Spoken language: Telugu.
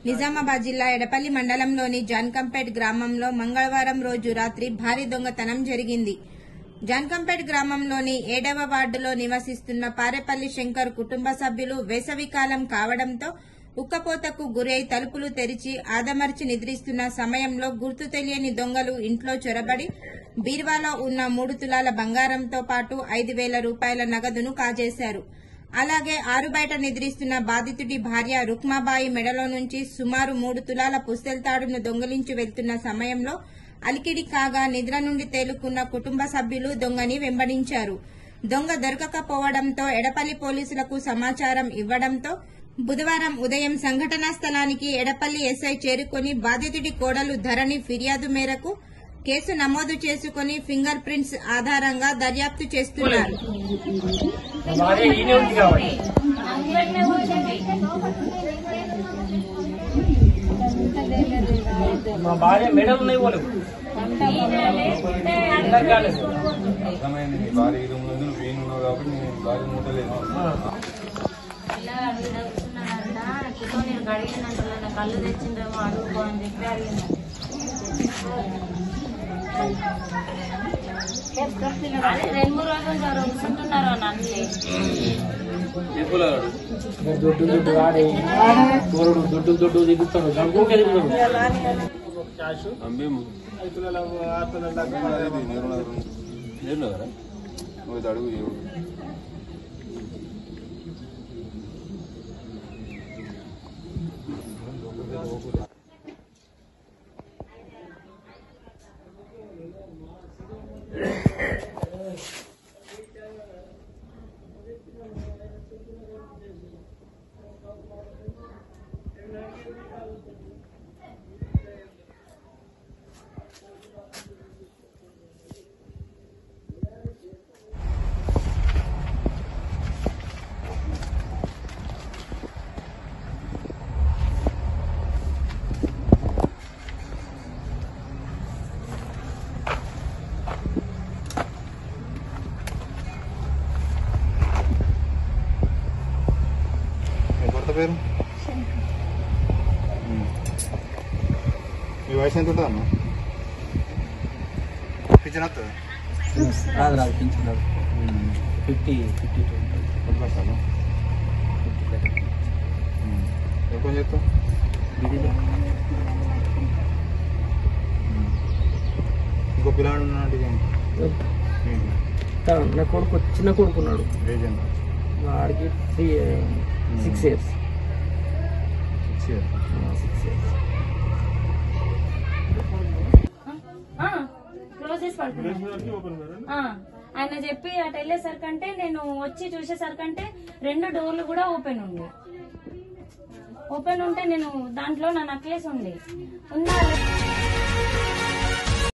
నిజామాబాద్ జిల్లా ఎడపల్లి మండలంలోని జాన్కంపేట్ గ్రామంలో మంగళవారం రోజు రాత్రి భారీ దొంగతనం జరిగింది. జాన్కంపేట్ గ్రామంలోని 7వ వార్డులో నివసిస్తున్న పారేపల్లి శంకర్ కుటుంబ సభ్యులు వేసవికాలం కావడంతో ఉక్కపోతకు గురై తలుపులు తెరిచి ఆదమర్చి నిద్రిస్తున్న సమయంలో గుర్తు తెలియని దొంగలు ఇంట్లో చొరబడి బీర్వాలో ఉన్న 3 తులాల బంగారంతో పాటు 5,000 రూపాయల నగదును కాజేశారు. అలాగే ఆరుబయట నిద్రిస్తున్న బాధితుడి భార్య రుక్మాబాయి మెడలో నుంచి సుమారు 3 తులాల పుస్తెల్తాడును దొంగిలించి వెళ్తున్న సమయంలో అలికిడి కాగా నిద్ర నుండి తేలుకున్న కుటుంబ సభ్యులు దొంగని వెంబడించారు. దొంగ దొరకకపోవడంతో ఎడపల్లి పోలీసులకు సమాచారం ఇవ్వడంతో బుధవారం ఉదయం సంఘటనా స్థలానికి ఎడపల్లి ఎస్ఐ చేరుకుని బాధితుడి కోడలు ధరణి ఫిర్యాదు మేరకు కేసు నమోదు చేసుకుని ఫింగర్ ప్రింట్స్ ఆధారంగా దర్యాప్తు చేస్తున్నారు. కళ్ళు తెచ్చిందేమో అడుగుకో అని చెప్పి అడిగిన. అదే 2-3 రోజులు ఉంటున్నారు నన్ను దుడ్డు దిగుతాడు అడుగు పేరు మీ వయసు ఎంత ఉంటుంది అన్న? పింఛన్ వస్తుంది? రాదు పింఛన్ రాదు. 52 ఎక్కువ చేస్తావు? ఇంకో పిల్లాడు ఉన్నాడు నా కొడుకు చిన్న కొడుకున్నాడు. ఏజ్ ఎంత? వాడికి 6 years. క్లోజ్ చేసి పడుకున్నాను. ఆయన చెప్పి అటు వెళ్ళేసరికంటే నేను వచ్చి చూసేసరికంటే 2 డోర్లు కూడా ఓపెన్ ఉంటే నేను దాంట్లో నా నెక్లెస్ ఉంది